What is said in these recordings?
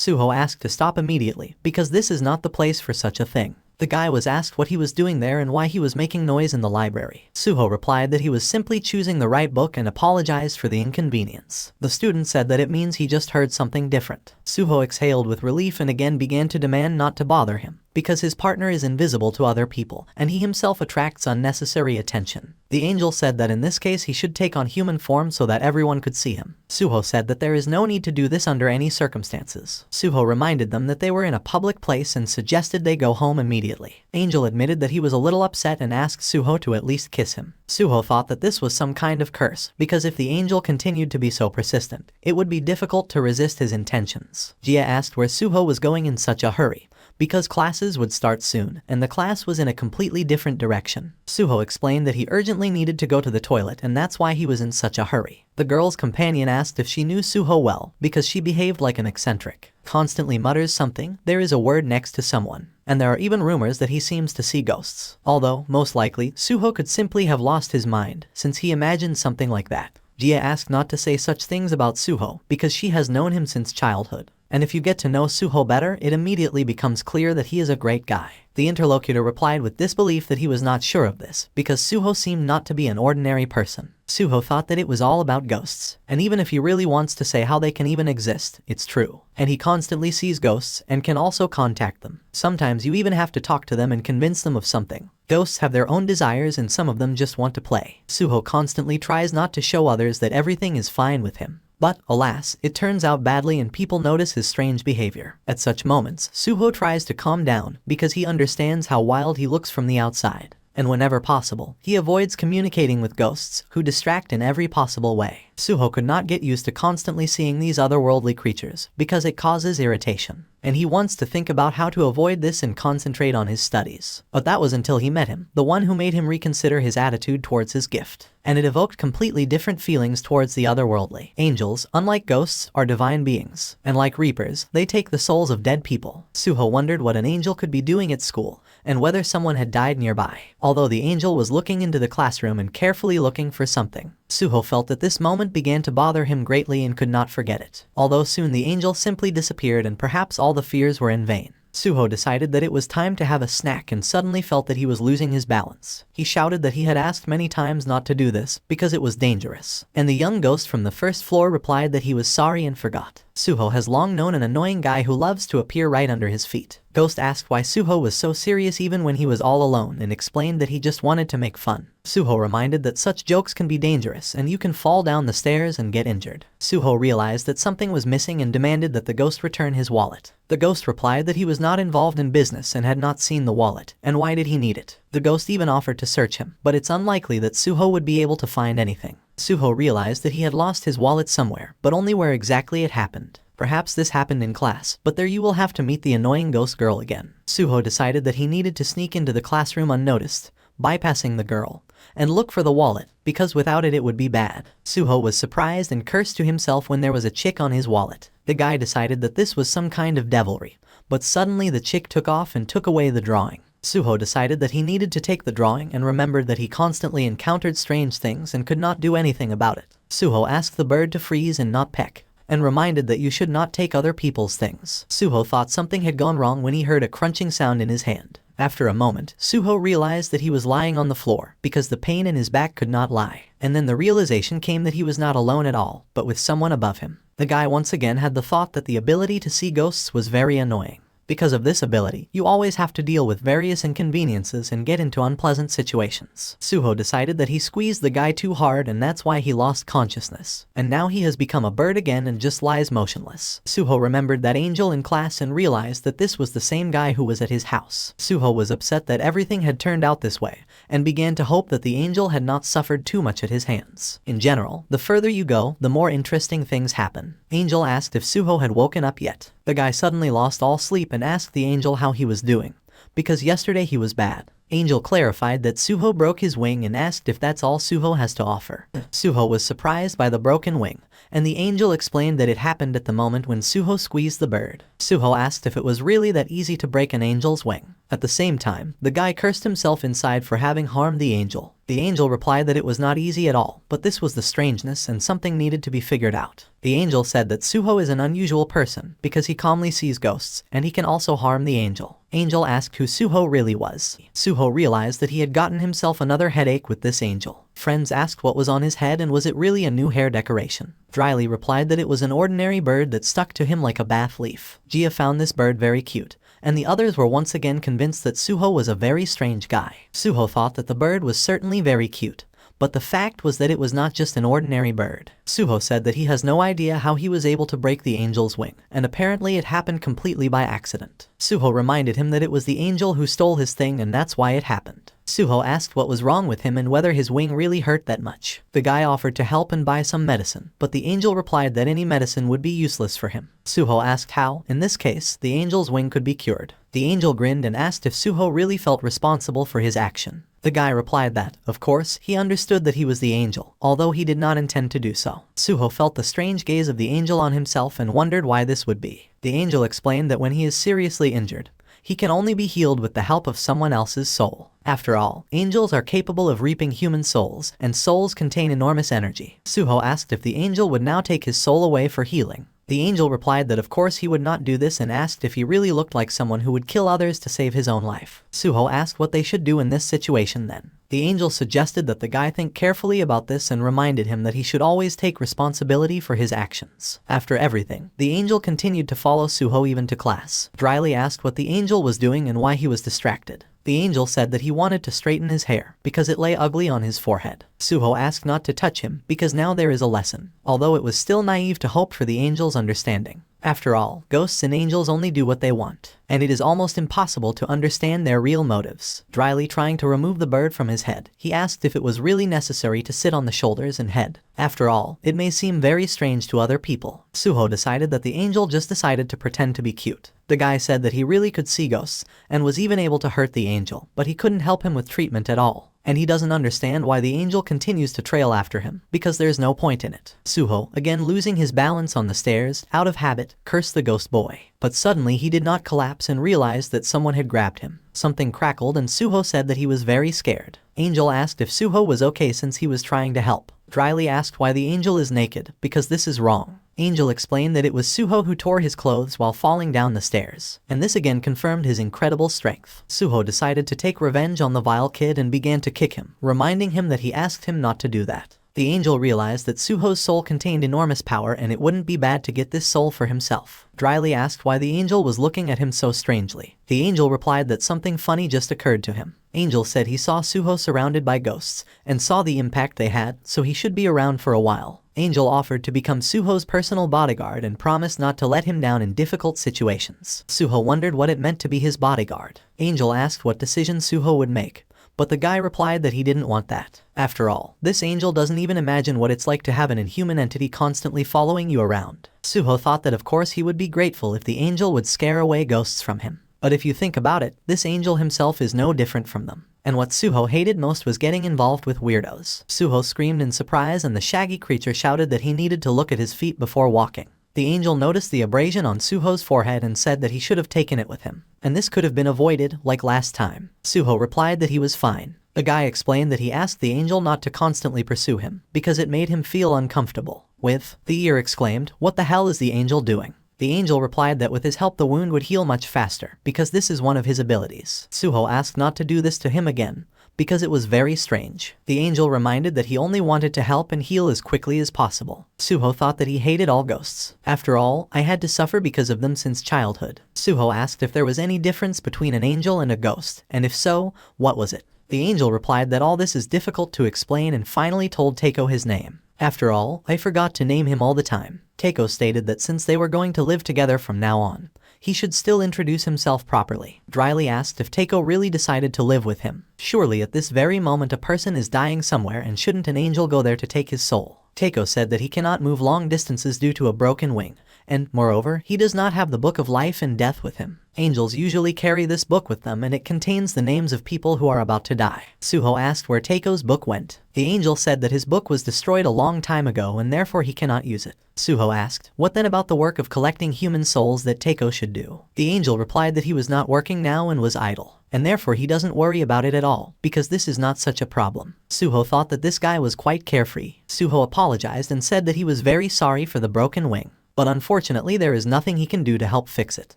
Suho asked to stop immediately, because this is not the place for such a thing. The guy was asked what he was doing there and why he was making noise in the library. Suho replied that he was simply choosing the right book and apologized for the inconvenience. The student said that it means he just heard something different. Suho exhaled with relief and again began to demand not to bother him, because his partner is invisible to other people, and he himself attracts unnecessary attention. The angel said that in this case he should take on human form so that everyone could see him. Suho said that there is no need to do this under any circumstances. Suho reminded them that they were in a public place and suggested they go home immediately. Angel admitted that he was a little upset and asked Suho to at least kiss him. Suho thought that this was some kind of curse, because if the angel continued to be so persistent, it would be difficult to resist his intentions. Jia asked where Suho was going in such a hurry, because classes would start soon, and the class was in a completely different direction. Suho explained that he urgently needed to go to the toilet and that's why he was in such a hurry. The girl's companion asked if she knew Suho well, because she behaved like an eccentric. Constantly mutters something, there is a word next to someone, and there are even rumors that he seems to see ghosts. Although, most likely, Suho could simply have lost his mind, since he imagined something like that. Jia asked not to say such things about Suho, because she has known him since childhood. And if you get to know Suho better, it immediately becomes clear that he is a great guy. The interlocutor replied with disbelief that he was not sure of this, because Suho seemed not to be an ordinary person. Suho thought that it was all about ghosts, and even if he really wants to say how they can even exist, it's true. And he constantly sees ghosts and can also contact them. Sometimes you even have to talk to them and convince them of something. Ghosts have their own desires and some of them just want to play. Suho constantly tries not to show others that everything is fine with him. But, alas, it turns out badly and people notice his strange behavior. At such moments, Suho tries to calm down because he understands how wild he looks from the outside. And whenever possible, he avoids communicating with ghosts, who distract in every possible way. Suho could not get used to constantly seeing these otherworldly creatures, because it causes irritation. And he wants to think about how to avoid this and concentrate on his studies. But that was until he met him, the one who made him reconsider his attitude towards his gift. And it evoked completely different feelings towards the otherworldly. Angels, unlike ghosts, are divine beings. And like reapers, they take the souls of dead people. Suho wondered what an angel could be doing at school, and whether someone had died nearby. Although the angel was looking into the classroom and carefully looking for something, Suho felt that this moment began to bother him greatly and could not forget it. Although soon the angel simply disappeared and perhaps all the fears were in vain. Suho decided that it was time to have a snack and suddenly felt that he was losing his balance. He shouted that he had asked many times not to do this because it was dangerous. And the young ghost from the first floor replied that he was sorry and forgot. Suho has long known an annoying guy who loves to appear right under his feet. Ghost asked why Suho was so serious even when he was all alone and explained that he just wanted to make fun. Suho reminded that such jokes can be dangerous and you can fall down the stairs and get injured. Suho realized that something was missing and demanded that the ghost return his wallet. The ghost replied that he was not involved in business and had not seen the wallet, and why did he need it? The ghost even offered to search him, but it's unlikely that Suho would be able to find anything. Suho realized that he had lost his wallet somewhere, but only where exactly it happened. Perhaps this happened in class, but there you will have to meet the annoying ghost girl again. Suho decided that he needed to sneak into the classroom unnoticed, bypassing the girl, and look for the wallet, because without it would be bad. Suho was surprised and cursed to himself when there was a chick on his wallet. The guy decided that this was some kind of devilry, but suddenly the chick took off and took away the drawing. Suho decided that he needed to take the drawing and remembered that he constantly encountered strange things and could not do anything about it. Suho asked the bird to freeze and not peck, and reminded that you should not take other people's things. Suho thought something had gone wrong when he heard a crunching sound in his hand. After a moment, Suho realized that he was lying on the floor because the pain in his back could not lie. And then the realization came that he was not alone at all, but with someone above him. The guy once again had the thought that the ability to see ghosts was very annoying. Because of this ability, you always have to deal with various inconveniences and get into unpleasant situations. Suho decided that he squeezed the guy too hard and that's why he lost consciousness. And now he has become a bird again and just lies motionless. Suho remembered that angel in class and realized that this was the same guy who was at his house. Suho was upset that everything had turned out this way, and began to hope that the angel had not suffered too much at his hands. In general, the further you go, the more interesting things happen. Angel asked if Suho had woken up yet. The guy suddenly lost all sleep and asked the angel how he was doing, because yesterday he was bad. Angel clarified that Suho broke his wing and asked if that's all Suho has to offer. Suho was surprised by the broken wing, and the angel explained that it happened at the moment when Suho squeezed the bird. Suho asked if it was really that easy to break an angel's wing. At the same time, the guy cursed himself inside for having harmed the angel. The angel replied that it was not easy at all, but this was the strangeness and something needed to be figured out. The angel said that Suho is an unusual person because he calmly sees ghosts, and he can also harm the angel. Angel asked who Suho really was. Suho realized that he had gotten himself another headache with this angel. Friends asked what was on his head and was it really a new hair decoration. Dryly replied that it was an ordinary bird that stuck to him like a bath leaf. Gia found this bird very cute, and the others were once again convinced that Suho was a very strange guy. Suho thought that the bird was certainly very cute, but the fact was that it was not just an ordinary bird. Suho said that he has no idea how he was able to break the angel's wing, and apparently it happened completely by accident. Suho reminded him that it was the angel who stole his thing and that's why it happened. Suho asked what was wrong with him and whether his wing really hurt that much. The guy offered to help and buy some medicine, but the angel replied that any medicine would be useless for him. Suho asked how, in this case, the angel's wing could be cured. The angel grinned and asked if Suho really felt responsible for his action. The guy replied that, of course, he understood that he was the angel, although he did not intend to do so. Suho felt the strange gaze of the angel on himself and wondered why this would be. The angel explained that when he is seriously injured, he can only be healed with the help of someone else's soul. After all, angels are capable of reaping human souls, and souls contain enormous energy. Suho asked if the angel would now take his soul away for healing. The angel replied that of course he would not do this and asked if he really looked like someone who would kill others to save his own life. Suho asked what they should do in this situation then. The angel suggested that the guy think carefully about this and reminded him that he should always take responsibility for his actions. After everything, the angel continued to follow Suho even to class. Dryly asked what the angel was doing and why he was distracted. The angel said that he wanted to straighten his hair because it lay ugly on his forehead. Suho asked not to touch him because now there is a lesson, although it was still naive to hope for the angel's understanding. After all, ghosts and angels only do what they want, and it is almost impossible to understand their real motives. Dryly trying to remove the bird from his head, he asked if it was really necessary to sit on the shoulders and head. After all, it may seem very strange to other people. Suho decided that the angel just decided to pretend to be cute. The guy said that he really could see ghosts, and was even able to hurt the angel, but he couldn't help him with treatment at all. And he doesn't understand why the angel continues to trail after him, because there's no point in it. Suho, again losing his balance on the stairs, out of habit, cursed the ghost boy. But suddenly he did not collapse and realized that someone had grabbed him. Something crackled and Suho said that he was very scared. Angel asked if Suho was okay since he was trying to help. Dryly asked why the angel is naked, because this is wrong. Angel explained that it was Suho who tore his clothes while falling down the stairs, and this again confirmed his incredible strength. Suho decided to take revenge on the vile kid and began to kick him, reminding him that he asked him not to do that. The angel realized that Suho's soul contained enormous power and it wouldn't be bad to get this soul for himself. Dryly asked why the angel was looking at him so strangely. The angel replied that something funny just occurred to him. Angel said he saw Suho surrounded by ghosts, and saw the impact they had, so he should be around for a while. Angel offered to become Suho's personal bodyguard and promised not to let him down in difficult situations. Suho wondered what it meant to be his bodyguard. Angel asked what decision Suho would make, but the guy replied that he didn't want that. After all, this angel doesn't even imagine what it's like to have an inhuman entity constantly following you around. Suho thought that of course he would be grateful if the angel would scare away ghosts from him. But if you think about it, this angel himself is no different from them. And what Suho hated most was getting involved with weirdos. Suho screamed in surprise and the shaggy creature shouted that he needed to look at his feet before walking. The angel noticed the abrasion on Suho's forehead and said that he should have taken it with him. And this could have been avoided, like last time. Suho replied that he was fine. The guy explained that he asked the angel not to constantly pursue him, because it made him feel uncomfortable. The ear exclaimed, "What the hell is the angel doing?" The angel replied that with his help the wound would heal much faster, because this is one of his abilities. Suho asked not to do this to him again, because it was very strange. The angel reminded that he only wanted to help and heal as quickly as possible. Suho thought that he hated all ghosts. After all, I had to suffer because of them since childhood. Suho asked if there was any difference between an angel and a ghost, and if so, what was it? The angel replied that all this is difficult to explain and finally told Teiko his name. After all, I forgot to name him all the time. Teiko stated that since they were going to live together from now on, he should still introduce himself properly. Dryly asked if Teiko really decided to live with him. Surely at this very moment a person is dying somewhere and shouldn't an angel go there to take his soul? Teiko said that he cannot move long distances due to a broken wing, and, moreover, he does not have the book of life and death with him. Angels usually carry this book with them and it contains the names of people who are about to die. Suho asked where Taiko's book went. The angel said that his book was destroyed a long time ago and therefore he cannot use it. Suho asked, what then about the work of collecting human souls that Taiko should do? The angel replied that he was not working now and was idle, and therefore he doesn't worry about it at all, because this is not such a problem. Suho thought that this guy was quite carefree. Suho apologized and said that he was very sorry for the broken wing, but unfortunately there is nothing he can do to help fix it.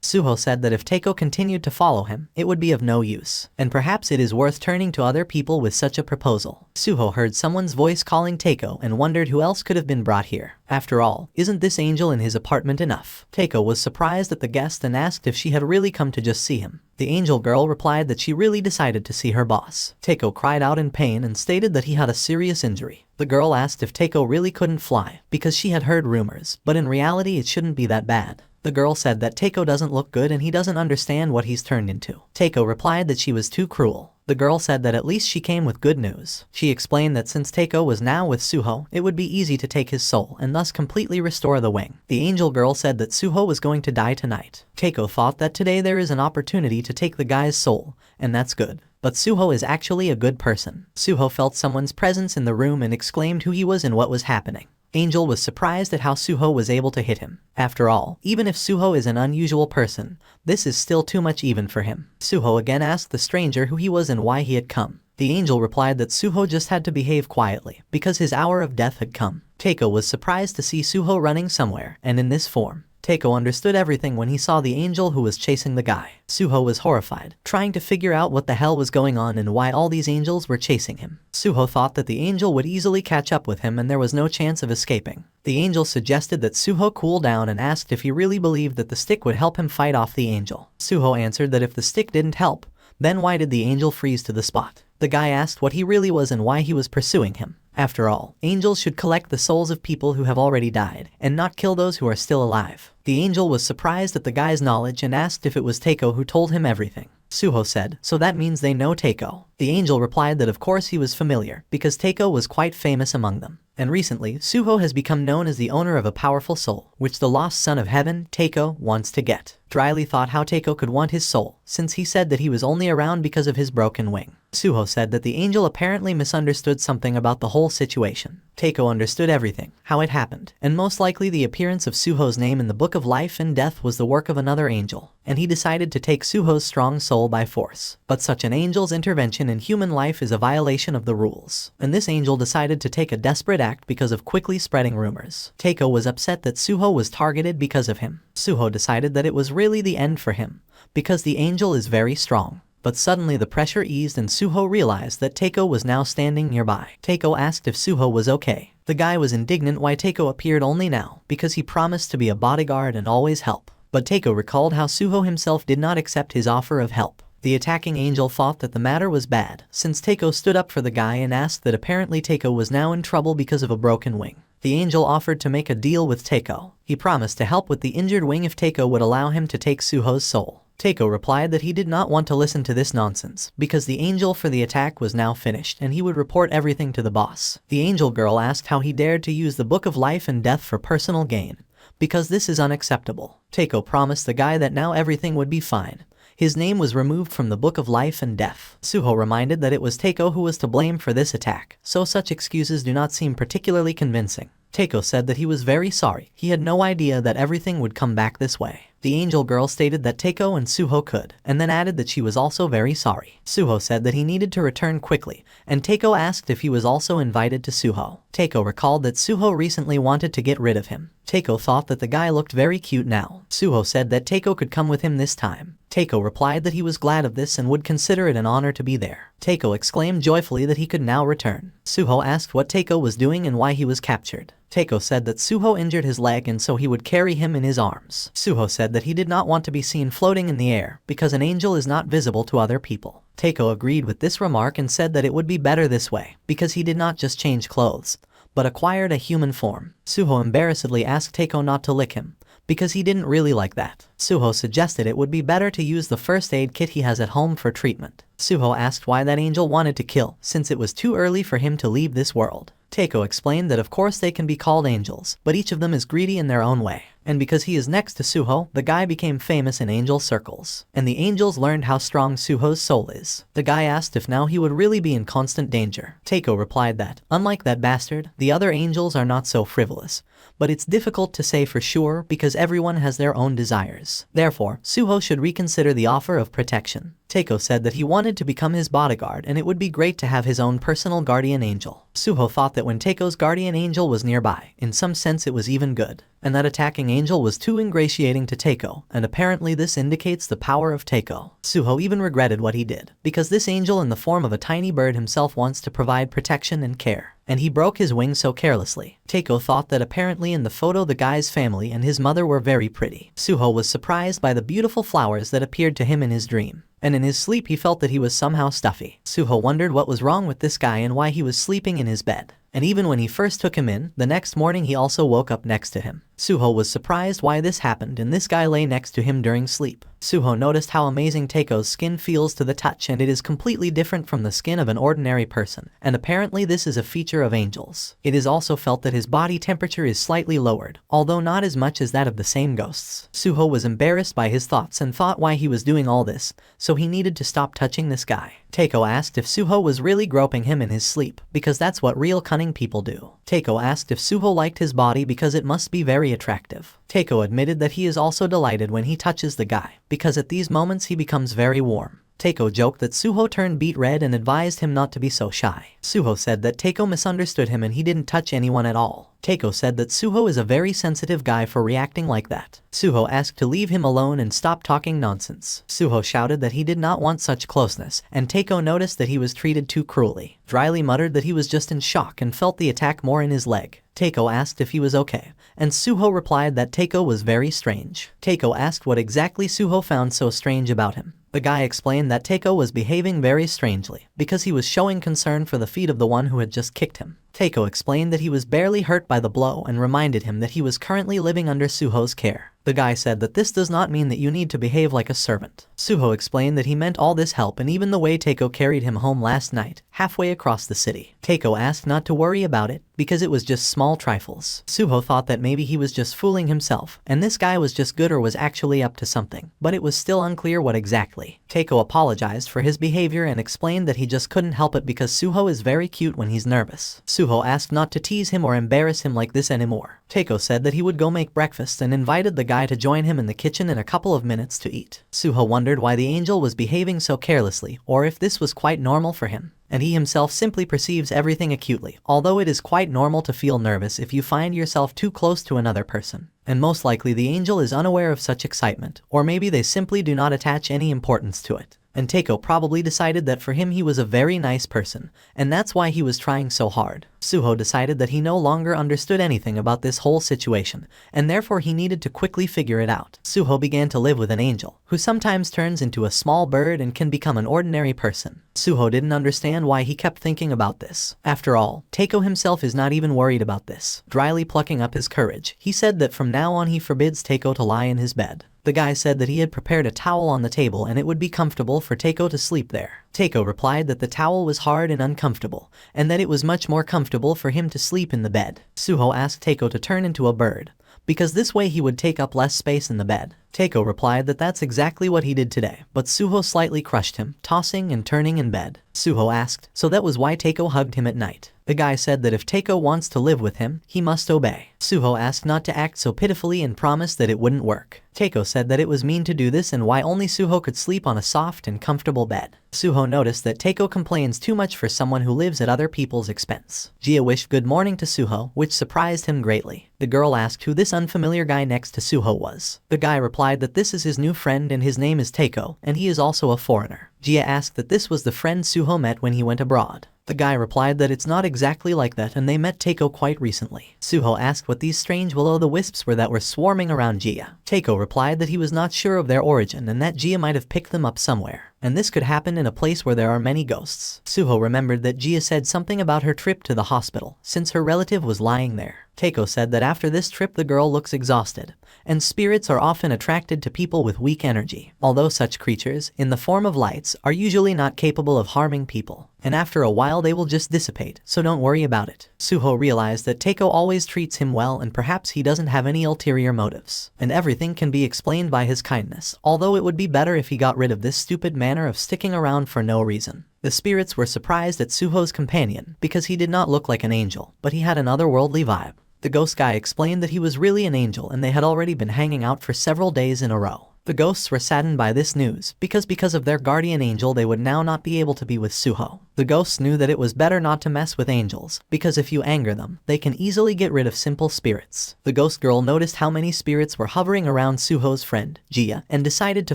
Suho said that if Taiko continued to follow him, it would be of no use, and perhaps it is worth turning to other people with such a proposal. Suho heard someone's voice calling Taiko and wondered who else could have been brought here. After all, isn't this angel in his apartment enough? Taiko was surprised at the guest and asked if she had really come to just see him. The angel girl replied that she really decided to see her boss. Taiko cried out in pain and stated that he had a serious injury. The girl asked if Taiko really couldn't fly, because she had heard rumors, but in reality it shouldn't be that bad. The girl said that Taiko doesn't look good and he doesn't understand what he's turned into. Taiko replied that she was too cruel. The girl said that at least she came with good news. She explained that since Taiko was now with Suho, it would be easy to take his soul and thus completely restore the wing. The angel girl said that Suho was going to die tonight. Taiko thought that today there is an opportunity to take the guy's soul, and that's good. But Suho is actually a good person. Suho felt someone's presence in the room and exclaimed who he was and what was happening. Angel was surprised at how Suho was able to hit him. After all, even if Suho is an unusual person, this is still too much even for him. Suho again asked the stranger who he was and why he had come. The angel replied that Suho just had to behave quietly, because his hour of death had come. Taiko was surprised to see Suho running somewhere, and in this form. Taiko understood everything when he saw the angel who was chasing the guy. Suho was horrified, trying to figure out what the hell was going on and why all these angels were chasing him. Suho thought that the angel would easily catch up with him and there was no chance of escaping. The angel suggested that Suho cool down and asked if he really believed that the stick would help him fight off the angel. Suho answered that if the stick didn't help, then why did the angel freeze to the spot? The guy asked what he really was and why he was pursuing him. After all, angels should collect the souls of people who have already died, and not kill those who are still alive. The angel was surprised at the guy's knowledge and asked if it was Taiko who told him everything. Suho said, so that means they know Taiko. The angel replied that of course he was familiar, because Taiko was quite famous among them. And recently, Suho has become known as the owner of a powerful soul, which the lost son of heaven, Taiko, wants to get. Dryly thought how Taiko could want his soul, since he said that he was only around because of his broken wing. Suho said that the angel apparently misunderstood something about the whole situation. Taiko understood everything, how it happened, and most likely the appearance of Suho's name in the Book of Life and Death was the work of another angel, and he decided to take Suho's strong soul by force. But such an angel's intervention in human life is a violation of the rules, and this angel decided to take a desperate act because of quickly spreading rumors. Taiko was upset that Suho was targeted because of him. Suho decided that it was really the end for him, because the angel is very strong. But suddenly the pressure eased and Suho realized that Taiko was now standing nearby. Taiko asked if Suho was okay. The guy was indignant why Taiko appeared only now, because he promised to be a bodyguard and always help. But Taiko recalled how Suho himself did not accept his offer of help. The attacking angel thought that the matter was bad, since Taiko stood up for the guy and asked that apparently Taiko was now in trouble because of a broken wing. The angel offered to make a deal with Taiko. He promised to help with the injured wing if Taiko would allow him to take Suho's soul. Taiko replied that he did not want to listen to this nonsense, because the angel for the attack was now finished and he would report everything to the boss. The angel girl asked how he dared to use the Book of Life and Death for personal gain, because this is unacceptable. Taiko promised the guy that now everything would be fine. His name was removed from the Book of Life and Death. Suho reminded that it was Taiko who was to blame for this attack, so such excuses do not seem particularly convincing. Taiko said that he was very sorry. He had no idea that everything would come back this way. The angel girl stated that Taiko and Suho could, and then added that she was also very sorry. Suho said that he needed to return quickly, and Taiko asked if he was also invited to Suho. Taiko recalled that Suho recently wanted to get rid of him. Taiko thought that the guy looked very cute now. Suho said that Taiko could come with him this time. Taiko replied that he was glad of this and would consider it an honor to be there. Taiko exclaimed joyfully that he could now return. Suho asked what Taiko was doing and why he was captured. Taiko said that Suho injured his leg and so he would carry him in his arms. Suho said that he did not want to be seen floating in the air, because an angel is not visible to other people. Taiko agreed with this remark and said that it would be better this way, because he did not just change clothes, but acquired a human form. Suho embarrassedly asked Taiko not to lick him, because he didn't really like that. Suho suggested it would be better to use the first aid kit he has at home for treatment. Suho asked why that angel wanted to kill, since it was too early for him to leave this world. Teiko explained that of course they can be called angels, but each of them is greedy in their own way. And because he is next to Suho, the guy became famous in angel circles. And the angels learned how strong Suho's soul is. The guy asked if now he would really be in constant danger. Teiko replied that, unlike that bastard, the other angels are not so frivolous. But it's difficult to say for sure because everyone has their own desires. Therefore, Suho should reconsider the offer of protection. Teiko said that he wanted to become his bodyguard and it would be great to have his own personal guardian angel. Suho thought that when Teiko's guardian angel was nearby, in some sense it was even good. And that attacking angel was too ingratiating to Teiko, and apparently this indicates the power of Teiko. Suho even regretted what he did, because this angel in the form of a tiny bird himself wants to provide protection and care. And he broke his wing so carelessly. Teiko thought that apparently in the photo the guy's family and his mother were very pretty. Suho was surprised by the beautiful flowers that appeared to him in his dream. And in his sleep he felt that he was somehow stuffy. Suho wondered what was wrong with this guy and why he was sleeping in his bed. And even when he first took him in, the next morning he also woke up next to him. Suho was surprised why this happened and this guy lay next to him during sleep. Suho noticed how amazing Teiko's skin feels to the touch and it is completely different from the skin of an ordinary person. And apparently this is a feature of angels. It is also felt that his body temperature is slightly lowered, although not as much as that of the same ghosts. Suho was embarrassed by his thoughts and thought why he was doing all this, so he needed to stop touching this guy. Teiko asked if Suho was really groping him in his sleep, because that's what real cunning people do. Teiko asked if Suho liked his body because it must be very attractive. Teiko admitted that he is also delighted when he touches the guy, because at these moments he becomes very warm. Teiko joked that Suho turned beet red and advised him not to be so shy. Suho said that Teiko misunderstood him and he didn't touch anyone at all. Teiko said that Suho is a very sensitive guy for reacting like that. Suho asked to leave him alone and stop talking nonsense. Suho shouted that he did not want such closeness, and Teiko noticed that he was treated too cruelly. Dryly muttered that he was just in shock and felt the attack more in his leg. Teiko asked if he was okay, and Suho replied that Teiko was very strange. Teiko asked what exactly Suho found so strange about him. The guy explained that Teiko was behaving very strangely, because he was showing concern for the feet of the one who had just kicked him. Teiko explained that he was barely hurt by the blow and reminded him that he was currently living under Suho's care. The guy said that this does not mean that you need to behave like a servant. Suho explained that he meant all this help and even the way Teiko carried him home last night, halfway across the city. Teiko asked not to worry about it, because it was just small trifles. Suho thought that maybe he was just fooling himself, and this guy was just good or was actually up to something, but it was still unclear what exactly. Teiko apologized for his behavior and explained that he just couldn't help it because Suho is very cute when he's nervous. Suho asked not to tease him or embarrass him like this anymore. Teiko said that he would go make breakfast and invited the guy to join him in the kitchen in a couple of minutes to eat. Suho wondered why the angel was behaving so carelessly, or if this was quite normal for him. And he himself simply perceives everything acutely, although it is quite normal to feel nervous if you find yourself too close to another person. And most likely the angel is unaware of such excitement, or maybe they simply do not attach any importance to it. And Teiko probably decided that for him he was a very nice person, and that's why he was trying so hard. Suho decided that he no longer understood anything about this whole situation, and therefore he needed to quickly figure it out. Suho began to live with an angel, who sometimes turns into a small bird and can become an ordinary person. Suho didn't understand why he kept thinking about this. After all, Teiko himself is not even worried about this. Dryly plucking up his courage, he said that from now on he forbids Teiko to lie in his bed. The guy said that he had prepared a towel on the table and it would be comfortable for Teiko to sleep there. Teiko replied that the towel was hard and uncomfortable, and that it was much more comfortable for him to sleep in the bed. Suho asked Teiko to turn into a bird, because this way he would take up less space in the bed. Teiko replied that that's exactly what he did today, but Suho slightly crushed him, tossing and turning in bed. Suho asked, so that was why Teiko hugged him at night. The guy said that if Teiko wants to live with him, he must obey. Suho asked not to act so pitifully and promised that it wouldn't work. Teiko said that it was mean to do this and why only Suho could sleep on a soft and comfortable bed. Suho noticed that Teiko complains too much for someone who lives at other people's expense. Jia wished good morning to Suho, which surprised him greatly. The girl asked who this unfamiliar guy next to Suho was. The guy replied that this is his new friend and his name is Teiko, and he is also a foreigner. Jia asked that this was the friend Suho met when he went abroad. The guy replied that it's not exactly like that and they met Teiko quite recently. Suho asked what these strange will-o'-the-wisps were that were swarming around Jia. Teiko replied that he was not sure of their origin and that Jia might have picked them up somewhere. And this could happen in a place where there are many ghosts. Suho remembered that Jia said something about her trip to the hospital, since her relative was lying there. Keiko said that after this trip the girl looks exhausted, and spirits are often attracted to people with weak energy, although such creatures, in the form of lights, are usually not capable of harming people, and after a while they will just dissipate, so don't worry about it. Suho realized that Keiko always treats him well and perhaps he doesn't have any ulterior motives, and everything can be explained by his kindness, although it would be better if he got rid of this stupid manner of sticking around for no reason. The spirits were surprised at Suho's companion because he did not look like an angel, but he had an otherworldly vibe. The ghost guy explained that he was really an angel and they had already been hanging out for several days in a row. The ghosts were saddened by this news because of their guardian angel they would now not be able to be with Suho. The ghosts knew that it was better not to mess with angels, because if you anger them, they can easily get rid of simple spirits. The ghost girl noticed how many spirits were hovering around Suho's friend, Jia, and decided to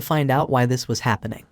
find out why this was happening.